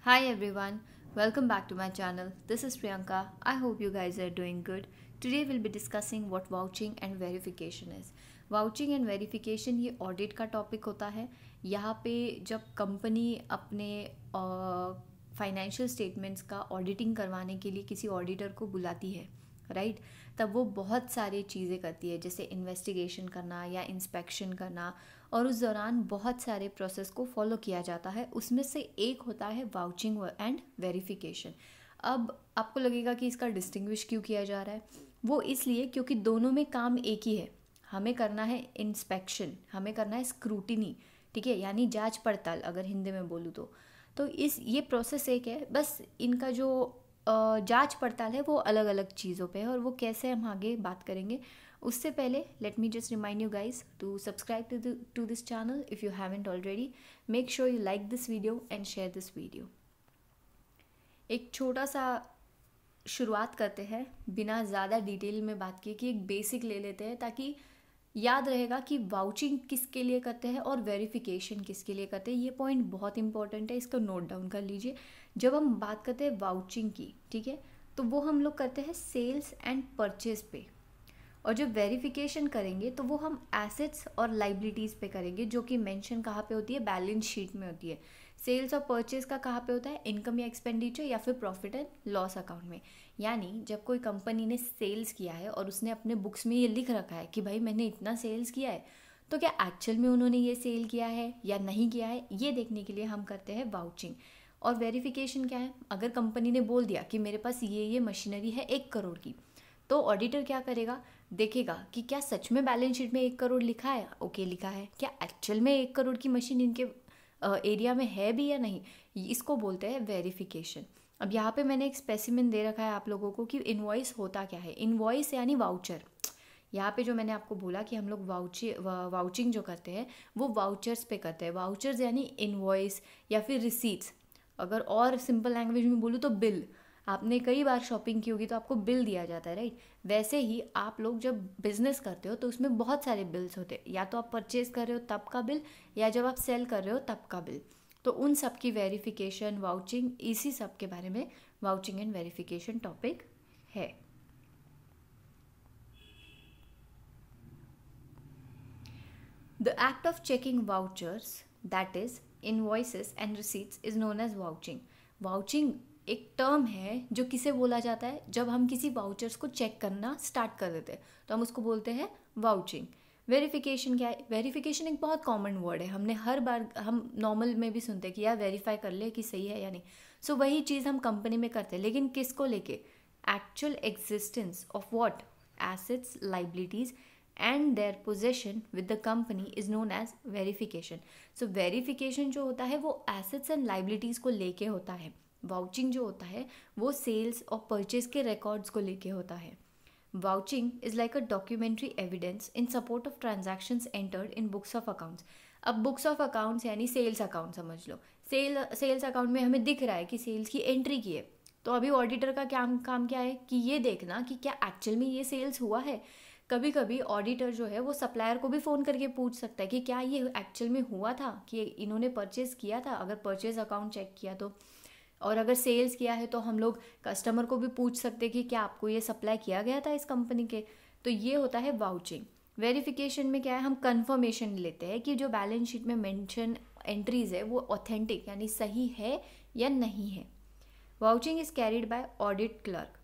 Hi everyone, welcome back to my channel. This is Priyanka. I hope you guys are doing good. Today we'll be discussing what vouching and verification is. Vouching and verification ये audit का topic होता है. यहाँ पे जब company अपने financial statements का auditing करवाने के लिए किसी ऑडिटर को बुलाती है, राइट तब वो बहुत सारी चीज़ें करती है, जैसे इन्वेस्टिगेशन करना या इंस्पेक्शन करना, और उस दौरान बहुत सारे प्रोसेस को फॉलो किया जाता है. उसमें से एक होता है वाउचिंग एंड वेरिफिकेशन. अब आपको लगेगा कि इसका डिस्टिंग्विश क्यों किया जा रहा है. वो इसलिए क्योंकि दोनों में काम एक ही है. हमें करना है इंस्पेक्शन, हमें करना है स्क्रूटिनी, ठीक है, यानी जांच पड़ताल अगर हिंदी में बोलूँ तो इस ये प्रोसेस एक है. बस इनका जो जांच पड़ताल है वो अलग अलग चीज़ों पे है, और वो कैसे हम आगे बात करेंगे. उससे पहले let me just remind you guys to subscribe to this channel if you haven't already. Make sure you like this video and share this video. एक छोटा सा शुरुआत करते हैं बिना ज़्यादा डिटेल में बात किए कि एक बेसिक ले लेते हैं, ताकि याद रहेगा कि वाउचिंग किसके लिए करते हैं और वेरिफिकेशन किसके लिए करते हैं. ये पॉइंट बहुत इंपॉर्टेंट है, इसको नोट डाउन कर लीजिए. जब हम बात करते हैं वाउचिंग की, ठीक है, तो वो हम लोग करते हैं सेल्स एंड परचेज पे, और जब वेरिफिकेशन करेंगे तो वो हम एसेट्स और लाइबिलिटीज़ पे करेंगे, जो कि मेंशन कहाँ पे होती है, बैलेंस शीट में होती है. सेल्स और परचेज का कहाँ पे होता है, इनकम या एक्सपेंडिचर या फिर प्रॉफिट एंड लॉस अकाउंट में. यानी जब कोई कंपनी ने सेल्स किया है और उसने अपने बुक्स में ये लिख रखा है कि भाई मैंने इतना सेल्स किया है, तो क्या एक्चुअल में उन्होंने ये सेल किया है या नहीं किया है, ये देखने के लिए हम करते हैं वाउचिंग. और वेरिफिकेशन क्या है, अगर कंपनी ने बोल दिया कि मेरे पास ये मशीनरी है 1 करोड़ की, तो ऑडिटर क्या करेगा, देखेगा कि क्या सच में बैलेंस शीट में 1 करोड़ लिखा है. ओके लिखा है, क्या एक्चुअल में 1 करोड़ की मशीन इनके एरिया में है भी या नहीं. इसको बोलते हैं वेरिफिकेशन. अब यहाँ पे मैंने एक स्पेसिमेन दे रखा है आप लोगों को कि इनवॉइस होता क्या है. इनवॉइस यानी वाउचर. यहाँ पे जो मैंने आपको बोला कि हम लोग वाउचिंग जो करते हैं वो वाउचर्स पे करते हैं. वाउचर्स यानी इनवॉइस या फिर रिसीट्स. अगर और सिंपल लैंग्वेज में बोलूँ तो बिल. आपने कई बार शॉपिंग की होगी तो आपको बिल दिया जाता है, राइट. वैसे ही आप लोग जब बिजनेस करते हो तो उसमें बहुत सारे बिल्स होते हैं. या तो आप परचेज कर रहे हो तब का बिल, या जब आप सेल कर रहे हो तब का बिल. तो उन सब की वेरिफिकेशन, वाउचिंग, इसी सब के बारे में वाउचिंग एंड वेरिफिकेशन टॉपिक है. The act of checking vouchers, that is invoices and receipts, is known as vouching. Vouching एक टर्म है जो किसे बोला जाता है, जब हम किसी वाउचर्स को चेक करना स्टार्ट कर देते हैं तो हम उसको बोलते हैं वाउचिंग. वेरिफिकेशन क्या है, वेरिफिकेशन एक बहुत कॉमन वर्ड है. हमने हर बार हम नॉर्मल में भी सुनते हैं कि यार वेरीफाई कर ले कि सही है या नहीं. सो वही चीज़ हम कंपनी में करते हैं, लेकिन किसको लेके, actual existence of what, assets, liabilities and their possession with the company is known as verification. So verification जो होता है वो assets and liabilities को लेके होता है. वाउचिंग जो होता है वो सेल्स और परचेज के रिकॉर्ड्स को लेके होता है. Vouching is like a documentary evidence in support of transactions entered in books of accounts. अब बुक्स ऑफ अकाउंट्स यानी सेल्स अकाउंट समझ लो. सेल्स अकाउंट में हमें दिख रहा है कि सेल्स की एंट्री की है, तो अभी ऑडिटर का काम क्या है कि ये देखना कि क्या एक्चुअल में ये सेल्स हुआ है. कभी कभी ऑडिटर जो है वो सप्लायर को भी फ़ोन करके पूछ सकता है कि क्या ये एक्चुअल में हुआ था, कि इन्होंने परचेज़ किया था, अगर परचेज़ अकाउंट चेक किया तो. और अगर सेल्स किया है तो हम लोग कस्टमर को भी पूछ सकते हैं कि क्या आपको ये सप्लाई किया गया था इस कंपनी के. तो ये होता है वाउचिंग. वेरिफिकेशन में क्या है, हम कंफर्मेशन लेते हैं कि जो बैलेंस शीट में मेंशन एंट्रीज है वो ऑथेंटिक यानी सही है या नहीं है. Vouching is carried by audit clerk,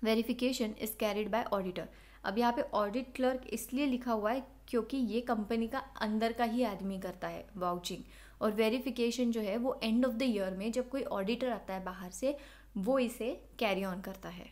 verification is carried by auditor. अब यहाँ पे ऑडिट क्लर्क इसलिए लिखा हुआ है क्योंकि ये कंपनी का अंदर का ही आदमी करता है वाउचिंग. और वेरिफिकेशन जो है वो एंड ऑफ द ईयर में जब कोई ऑडिटर आता है बाहर से, वो इसे कैरी ऑन करता है.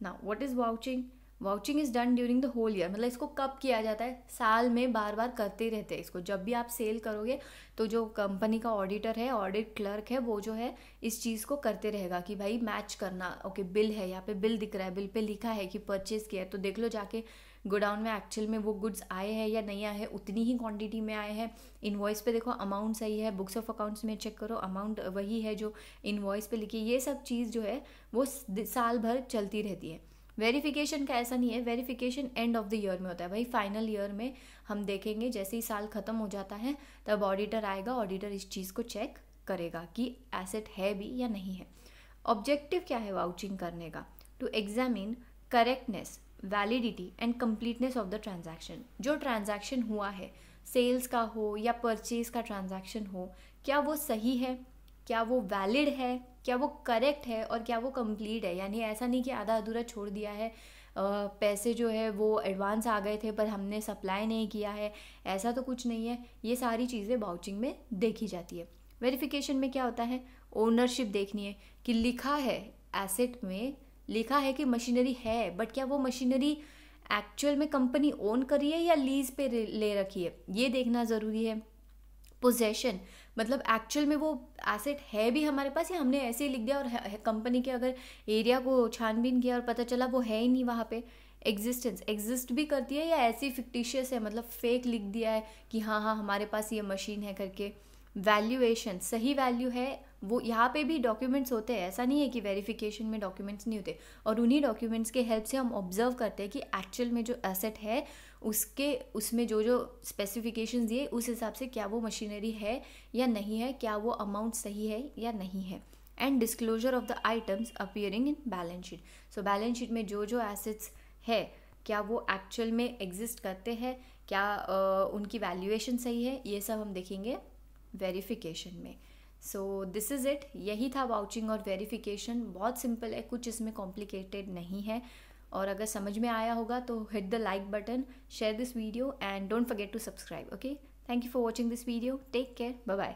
Now what is vouching. Vouching is done during the whole year. मतलब इसको कब किया जाता है, साल में बार बार करते रहते हैं इसको. जब भी आप सेल करोगे तो जो कंपनी का ऑडिटर है, ऑडिट क्लर्क है, वो जो है इस चीज़ को करते रहेगा कि भाई मैच करना. ओके बिल है, यहाँ पे बिल दिख रहा है, बिल पे लिखा है कि परचेज किया है, तो देख लो जाके गोडाउन में एक्चुअल में वो गुड्स आए हैं या नहीं आए हैं, उतनी ही क्वांटिटी में आए हैं. इनवॉइस पे देखो अमाउंट सही है, बुक्स ऑफ अकाउंट्स में चेक करो अमाउंट वही है जो इनवॉइस पे लिखी है. ये सब चीज़ जो है वो साल भर चलती रहती है. वेरिफिकेशन का ऐसा नहीं है, verification end of the year में होता है. भाई फाइनल ईयर में हम देखेंगे, जैसे ही साल ख़त्म हो जाता है तब ऑडिटर आएगा, ऑडिटर इस चीज़ को चेक करेगा कि एसेट है भी या नहीं है। ऑब्जेक्टिव क्या है वाउचिंग करने का? To examine correctness, validity and completeness of the transaction. जो ट्रांजैक्शन हुआ है, सेल्स का हो या परचेज का ट्रांजैक्शन हो, क्या वो सही है, क्या वो वैलिड है, क्या वो करेक्ट है और क्या वो कंप्लीट है। यानी ऐसा नहीं कि आधा अधूरा छोड़ दिया है, पैसे जो है वो एडवांस आ गए थे पर हमने सप्लाई नहीं किया है, ऐसा तो कुछ नहीं है। ये सारी चीज़ें वाउचिंग में देखी जाती है। वेरिफिकेशन में क्या होता है? ओनरशिप देखनी है कि लिखा है एसेट में, लिखा है कि मशीनरी है, बट क्या वो मशीनरी एक्चुअल में कंपनी ओन करी है या लीज पे ले रखी है, ये देखना ज़रूरी है। पोजेशन मतलब एक्चुअल में वो एसेट है भी हमारे पास या हमने ऐसे ही लिख दिया और कंपनी के अगर एरिया को छानबीन किया और पता चला वो है ही नहीं वहाँ पे। एग्जिस्टेंस एग्जिस्ट भी करती है या ऐसी फिक्टिशियस है, मतलब फेक लिख दिया है कि हाँ हाँ हमारे पास ये मशीन है करके। वैल्यूएशन सही वैल्यू है वो, यहाँ पे भी डॉक्यूमेंट्स होते हैं, ऐसा नहीं है कि वेरिफिकेशन में डॉक्यूमेंट्स नहीं होते। और उन्हीं डॉक्यूमेंट्स के हेल्प से हम ऑब्जर्व करते हैं कि एक्चुअल में जो एसेट है उसमें जो जो स्पेसिफिकेशंस दिए उस हिसाब से क्या वो मशीनरी है या नहीं है, क्या वो अमाउंट सही है या नहीं है। And disclosure of the items appearing in balance sheet. So balance sheet में जो जो एसेट्स है क्या वो एक्चुअल में एग्जिस्ट करते हैं, क्या उनकी वैल्यूएशन सही है, ये सब हम देखेंगे वेरिफिकेशन में। सो दिस इज़ इट, यही था वाउचिंग और वेरिफिकेशन। बहुत सिंपल है, कुछ इसमें कॉम्प्लिकेटेड नहीं है। और अगर समझ में आया होगा तो hit the like button, share this video and don't forget to subscribe. Okay, thank you for watching this video, take care, bye bye.